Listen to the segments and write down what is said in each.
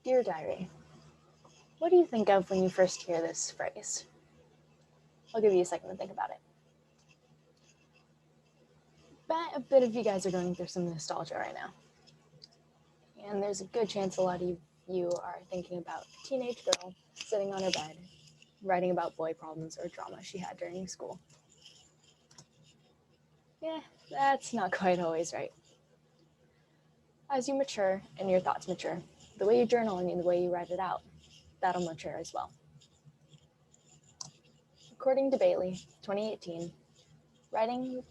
Dear Diary, what do you think of when you first hear this phrase? I'll give you a second to think about it. Bet a bit of you guys are going through some nostalgia right now. And there's a good chance a lot of you are thinking about a teenage girl sitting on her bed, writing about boy problems or drama she had during school. Yeah, that's not quite always right. As you mature and your thoughts mature, the way you journal and the way you write it out, that'll mature as well. According to Bailey, 2018, writing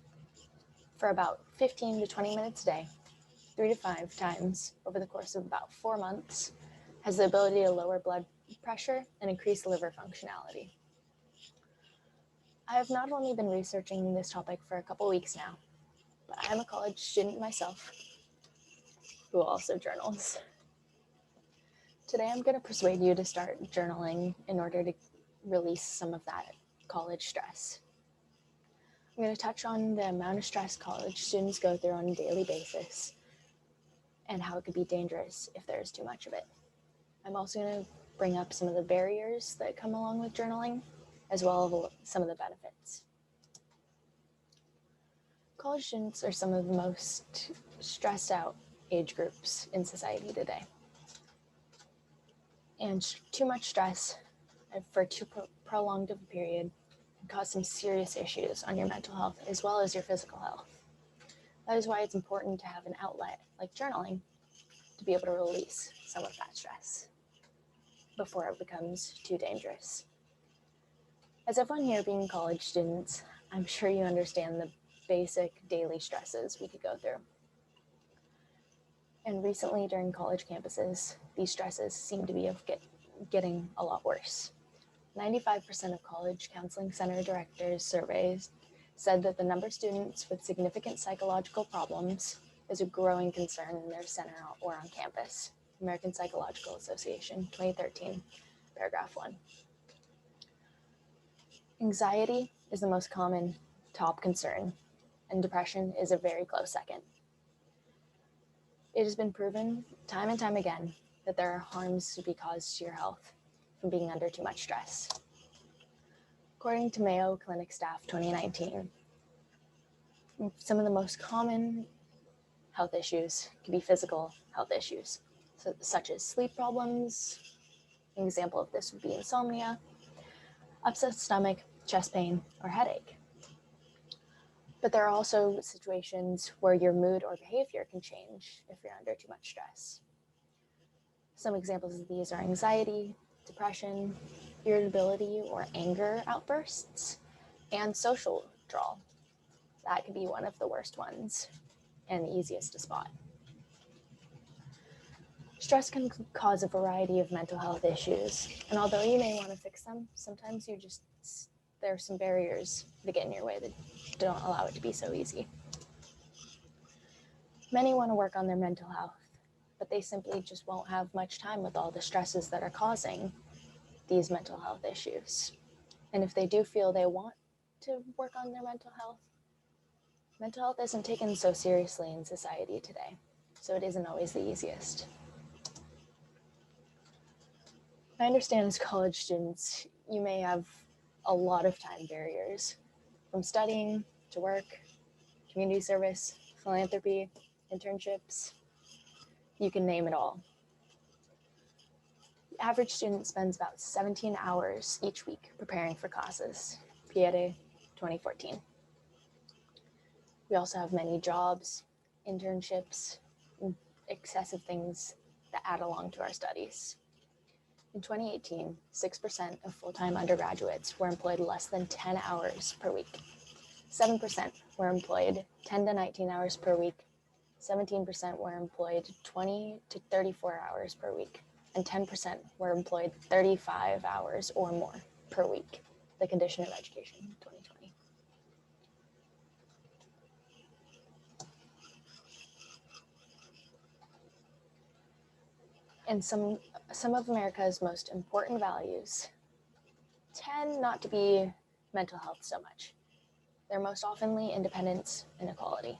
for about 15 to 20 minutes a day, 3 to 5 times over the course of about 4 months, has the ability to lower blood pressure and increase liver functionality. I have not only been researching this topic for a couple weeks now, but I'm a college student myself who also journals. Today I'm going to persuade you to start journaling in order to release some of that college stress. I'm going to touch on the amount of stress college students go through on a daily basis and how it could be dangerous if there is too much of it. I'm also going to bring up some of the barriers that come along with journaling, as well as some of the benefits. College students are some of the most stressed out age groups in society today. And too much stress for too prolonged of a period can cause some serious issues on your mental health as well as your physical health. That is why it's important to have an outlet like journaling to be able to release some of that stress before it becomes too dangerous. As everyone here being college students, I'm sure you understand the basic daily stresses we could go through. And recently during college campuses, these stresses seem to be getting a lot worse. 95% of college counseling center directors surveys said that the number of students with significant psychological problems is a growing concern in their center or on campus. American Psychological Association, 2013, paragraph 1. Anxiety is the most common top concern, and depression is a very close second. It has been proven time and time again that there are harms to be caused to your health from being under too much stress. According to Mayo Clinic staff 2019, some of the most common health issues can be physical health issues, such as sleep problems. An example of this would be insomnia, upset stomach, chest pain, or headache. But there are also situations where your mood or behavior can change if you're under too much stress. Some examples of these are anxiety, depression, irritability or anger outbursts, and social withdrawal. That could be one of the worst ones and the easiest to spot. Stress can cause a variety of mental health issues, and although you may want to fix them, sometimes there are some barriers that get in your way that don't allow it to be so easy. Many want to work on their mental health, but they simply just won't have much time with all the stresses that are causing these mental health issues. And if they do feel they want to work on their mental health isn't taken so seriously in society today, so it isn't always the easiest. I understand as college students, you may have a lot of time barriers, from studying to work, community service, philanthropy, internships, you can name it all. The average student spends about 17 hours each week preparing for classes, Piede 2014. We also have many jobs, internships, and excessive things that add along to our studies. In 2018, 6% of full-time undergraduates were employed less than 10 hours per week. 7% were employed 10 to 19 hours per week. 17% were employed 20 to 34 hours per week. And 10% were employed 35 hours or more per week. The Condition of Education, 2020. And some of America's most important values tend not to be mental health so much. They're most oftenly independence and equality.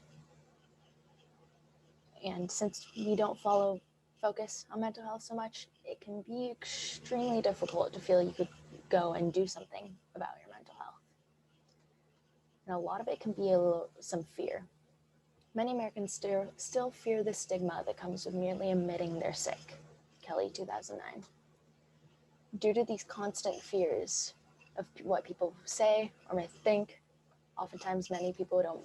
And since we don't follow focus on mental health so much, it can be extremely difficult to feel you could go and do something about your mental health. And a lot of it can be some fear. Many Americans still fear the stigma that comes with merely admitting they're sick. Kelly, 2009. Due to these constant fears of what people say or may think, oftentimes many people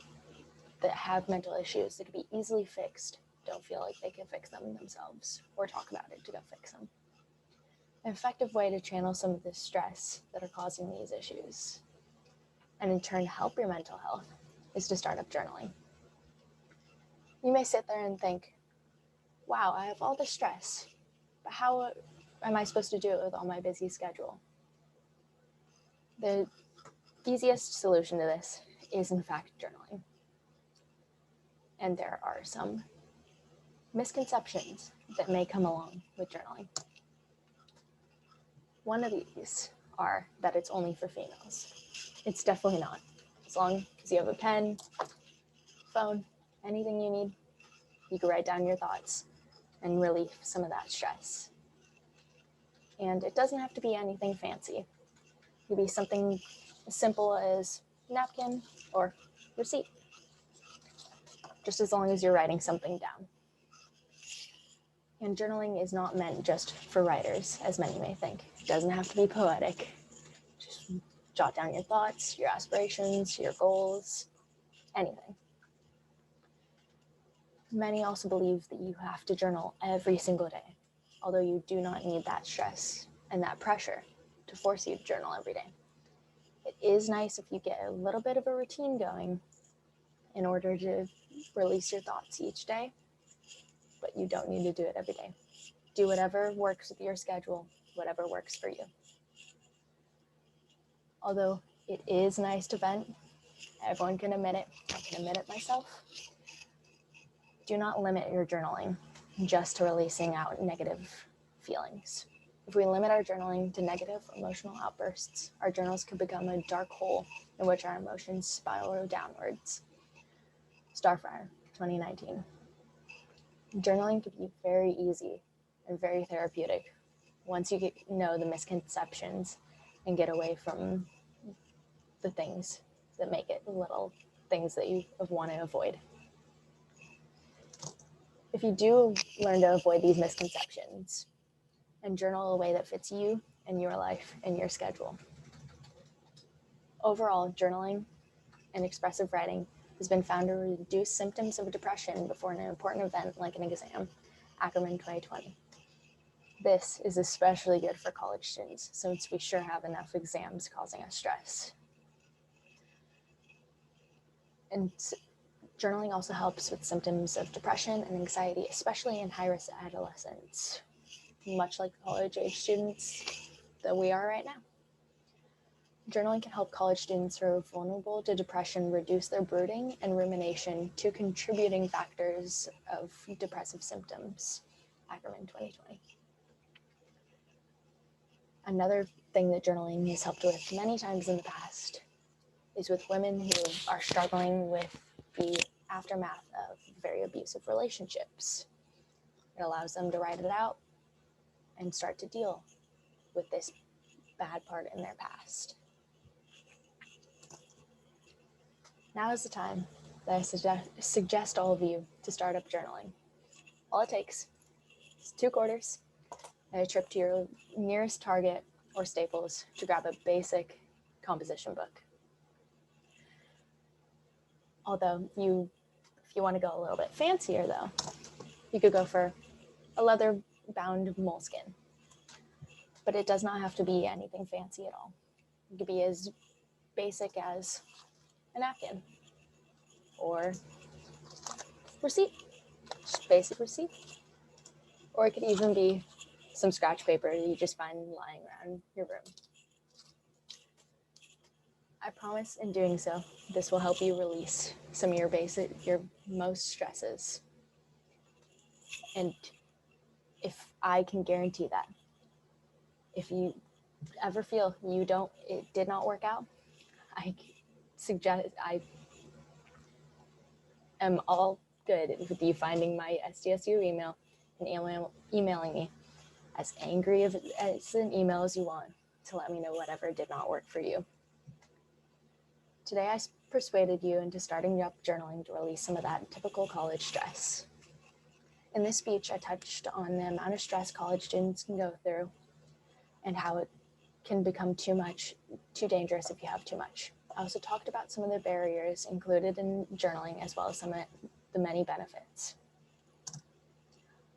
that have mental issues that could be easily fixed don't feel like they can fix them themselves or talk about it to go fix them. An effective way to channel some of the stress that are causing these issues and in turn help your mental health is to start up journaling. You may sit there and think, wow, I have all this stress, but how am I supposed to do it with all my busy schedule? The easiest solution to this is in fact journaling. And there are some misconceptions that may come along with journaling. One of these are that it's only for females. It's definitely not. As long as you have a pen, phone, anything you need, you can write down your thoughts and relieve some of that stress. And it doesn't have to be anything fancy. It could be something as simple as napkin or receipt, just as long as you're writing something down. And journaling is not meant just for writers, as many may think. It doesn't have to be poetic. Just jot down your thoughts, your aspirations, your goals, anything. Many also believe that you have to journal every single day, although you do not need that stress and that pressure to force you to journal every day. It is nice if you get a little bit of a routine going in order to release your thoughts each day, but you don't need to do it every day. Do whatever works with your schedule, whatever works for you. Although it is nice to vent, everyone can admit it, I can admit it myself. Do not limit your journaling just to releasing out negative feelings. If we limit our journaling to negative emotional outbursts, our journals could become a dark hole in which our emotions spiral downwards. Starfire, 2019. Journaling can be very easy and very therapeutic once you know the misconceptions and get away from the things that make it little things that you want to avoid. If you do learn to avoid these misconceptions and journal a way that fits you and your life and your schedule. Overall, journaling and expressive writing has been found to reduce symptoms of depression before an important event like an exam, Ackerman 2020. This is especially good for college students since we sure have enough exams causing us stress. And journaling also helps with symptoms of depression and anxiety, especially in high-risk adolescents, much like college-age students that we are right now. Journaling can help college students who are vulnerable to depression reduce their brooding and rumination, two contributing factors of depressive symptoms, Ackerman 2020. Another thing that journaling has helped with many times in the past is with women who are struggling with the aftermath of very abusive relationships. It allows them to write it out and start to deal with this bad part in their past. Now is the time that I suggest all of you to start up journaling. All it takes is 2 quarters and a trip to your nearest Target or Staples to grab a basic composition book. Although if you want to go a little bit fancier though, you could go for a leather-bound moleskin. But it does not have to be anything fancy at all. It could be as basic as a napkin or receipt, just basic receipt. Or it could even be some scratch paper you just find lying around your room. I promise in doing so, this will help you release some of your most stresses. And if I can guarantee that, if you ever feel it did not work out, I am all good with you finding my SDSU email and emailing me as angry as an email as you want to let me know whatever did not work for you. Today, I persuaded you into starting up journaling to release some of that typical college stress. In this speech, I touched on the amount of stress college students can go through and how it can become too much, too dangerous if you have too much. I also talked about some of the barriers included in journaling, as well as some of the many benefits.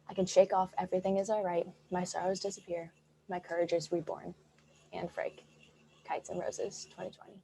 I can shake off everything as I write, my sorrows disappear, my courage is reborn. Anne Frank, Kites and Roses, 2020.